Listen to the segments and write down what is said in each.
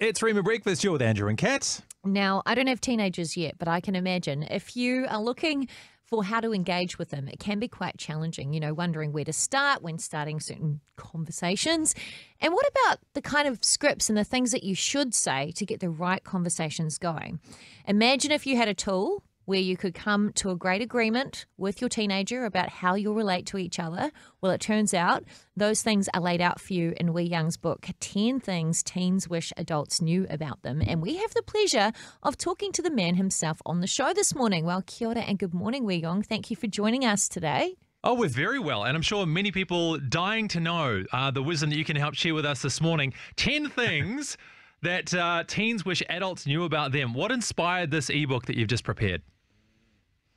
It's Rhema Breakfast. You're with Andrew and Kat. Now, I don't have teenagers yet, but I can imagine if you are looking for how to engage with them, it can be quite challenging, wondering where to start when starting certain conversations. And what about the kind of scripts and the things that you should say to get the right conversations going? Imagine if you had a tool where you could come to a great agreement with your teenager about how you'll relate to each other. Well, it turns out those things are laid out for you in Wee-Yeong's book, 10 Things Teens Wish Adults Knew About Them. And we have the pleasure of talking to the man himself on the show this morning. Well, kia ora and good morning, Wee-Yeong. Thank you for joining us today. Oh, we're very well. And I'm sure many people dying to know the wisdom that you can help share with us this morning. 10 things that teens wish adults knew about them. What inspired this ebook that you've just prepared?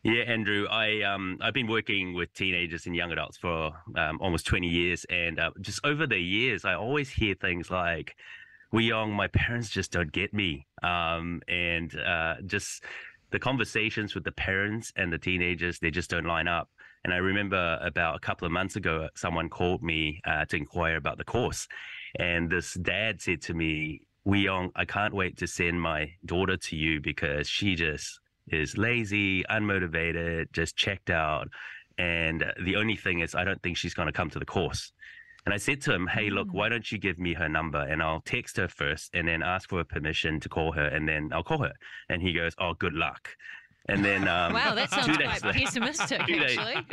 Yeah, Andrew, I've been working with teenagers and young adults for almost 20 years. And just over the years, I always hear things like, Wee-Yeong, my parents just don't get me. Just the conversations with the parents and the teenagers, they just don't line up. And I remember about a couple of months ago, someone called me to inquire about the course. And this dad said to me, Wee-Yeong, I can't wait to send my daughter to you because she just is lazy, unmotivated, just checked out. And the only thing is, I don't think she's going to come to the course. And I said to him, hey, look, why don't you give me her number and I'll text her first and then ask for her permission to call her and then I'll call her. And he goes, oh, good luck. And then wow, that sounds quite pessimistic, actually.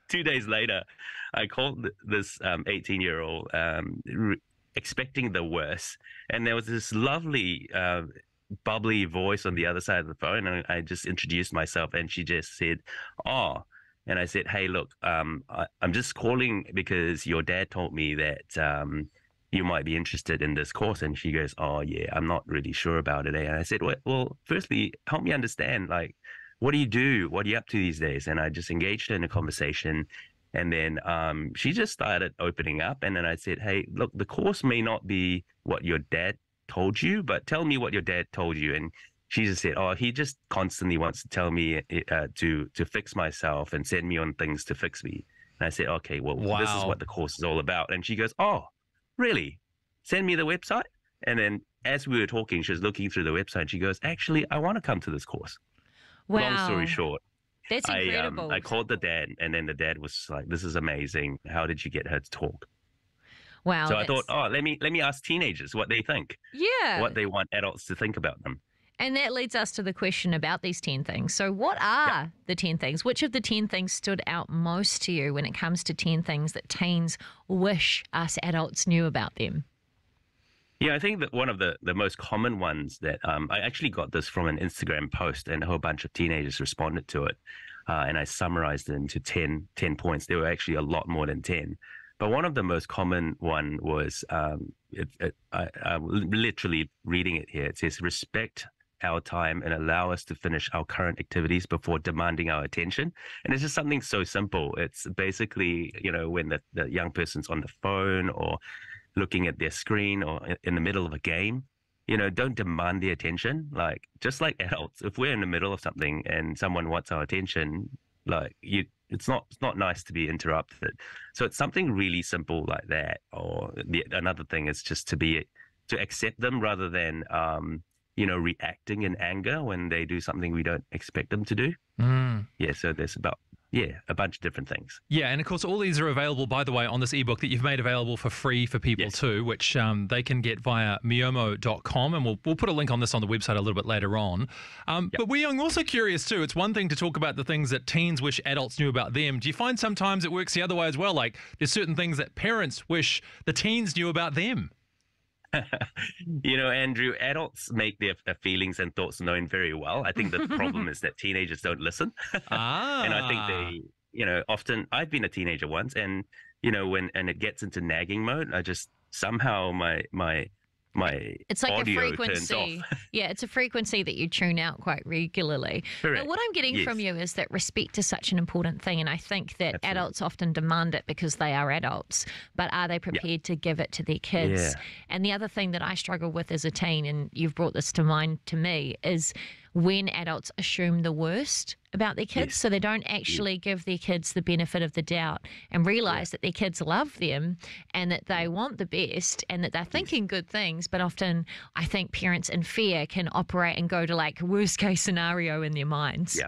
2 days later, I called this 18-year-old expecting the worst. And there was this lovely bubbly voice on the other side of the phone, and I just introduced myself, and she just said, "Oh," and I said, "Hey, look, I'm just calling because your dad told me that you might be interested in this course." And she goes, "Oh, yeah, I'm not really sure about it." And I said, "Well, firstly, help me understand. Like, what do you do? What are you up to these days?" And I just engaged her in a conversation. And then she just started opening up, and then I said, "Hey, look, the course may not be what your dad told you, but tell me what your dad told you." And she just said, "Oh, he just constantly wants to tell me to fix myself and send me on things to fix me." And I said, "Okay, well, This is what the course is all about." And she goes, "Oh, really? Send me the website." And then as we were talking, she was looking through the website and she goes, "Actually, I want to come to this course." Wow. Long story short, that's incredible. I called the dad, and then the dad was like, "This is amazing. How did you get her to talk?" Wow. So I thought, let me ask teenagers what they think. Yeah. What they want adults to think about them. And that leads us to the question about these 10 things. So what are the 10 things? Which of the 10 things stood out most to you when it comes to 10 things that teens wish us adults knew about them? Yeah, I think that one of the most common ones that I actually got this from an Instagram post, and a whole bunch of teenagers responded to it. And I summarized it into 10 points. There were actually a lot more than 10. But one of the most common one was, I'm literally reading it here. It says, respect our time and allow us to finish our current activities before demanding our attention. And it's just something so simple. It's basically, when the young person's on the phone or looking at their screen or in the middle of a game, don't demand the attention. Like, just like adults, if we're in the middle of something and someone wants our attention, it's not nice to be interrupted. So it's something really simple like that. Or another thing is just to accept them rather than reacting in anger when they do something we don't expect them to do. Yeah, so there's a bunch of different things. Yeah, and of course, all these are available, by the way, on this ebook that you've made available for free for people too, which they can get via MIOMO.com, and we'll put a link on this on the website a little bit later on. But I'm also curious too. It's one thing to talk about the things that teens wish adults knew about them. Do you find sometimes it works the other way as well? Like, there's certain things that parents wish the teens knew about them? Andrew, adults make their feelings and thoughts known very well. I think the problem is that teenagers don't listen. And I think they, often, I've been a teenager once, and, when it gets into nagging mode, I just somehow my it's like audio a frequency. turns off. Yeah, it's a frequency that you tune out quite regularly. Correct. Now, what I'm getting from you is that respect is such an important thing, and I think that adults often demand it because they are adults, but are they prepared to give it to their kids? Yeah. And the other thing that I struggle with as a teen, and you've brought this to mind to me, is when adults assume the worst about their kids. Yes. So they don't actually give their kids the benefit of the doubt and realize that their kids love them and that they want the best and that they're thinking good things. But often I think parents in fear can operate and go to like worst case scenario in their minds.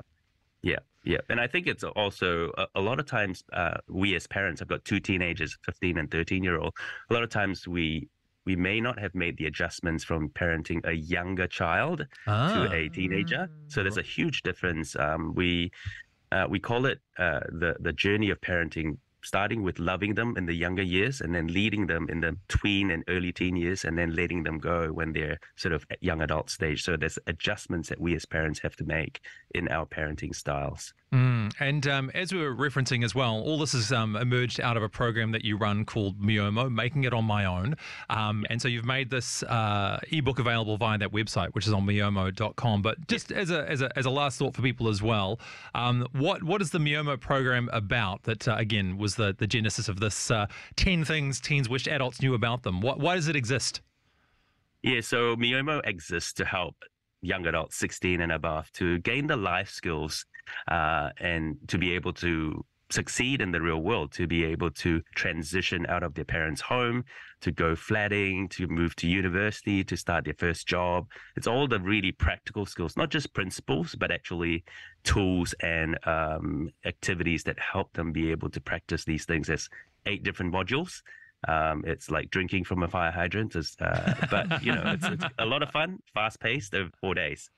Yeah. And I think it's also a lot of times we as parents, I've got two teenagers, 15 and 13-year-old. A lot of times we may not have made the adjustments from parenting a younger child to a teenager. So there's a huge difference. We call it the journey of parenting, starting with loving them in the younger years and then leading them in the tween and early teen years and then letting them go when they're sort of at young adult stage. So there's adjustments that we as parents have to make in our parenting styles. And as we were referencing as well, all this has emerged out of a program that you run called MIOMO, Making It On My Own. And so you've made this ebook available via that website, which is on miomo.com. But just as a last thought for people as well, what is the MIOMO program about that, again, was the genesis of this 10 things teens wished adults knew about them? Why does it exist? Yeah, so MIOMO exists to help young adults 16 and above to gain the life skills and to be able to succeed in the real world, to be able to transition out of their parents' home, to go flatting, to move to university, to start their first job. It's all the really practical skills, not just principles, but actually tools and activities that help them be able to practice these things. There's 8 different modules. It's like drinking from a fire hydrant, but it's a lot of fun, fast-paced over 4 days.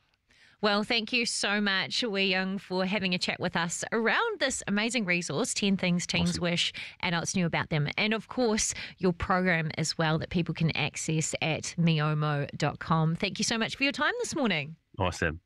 Well, thank you so much, Wee-Yeong, for having a chat with us around this amazing resource, 10 Things Teens Wish Adults Knew About Them. And, of course, your program as well that people can access at miomo.com. Thank you so much for your time this morning. Awesome.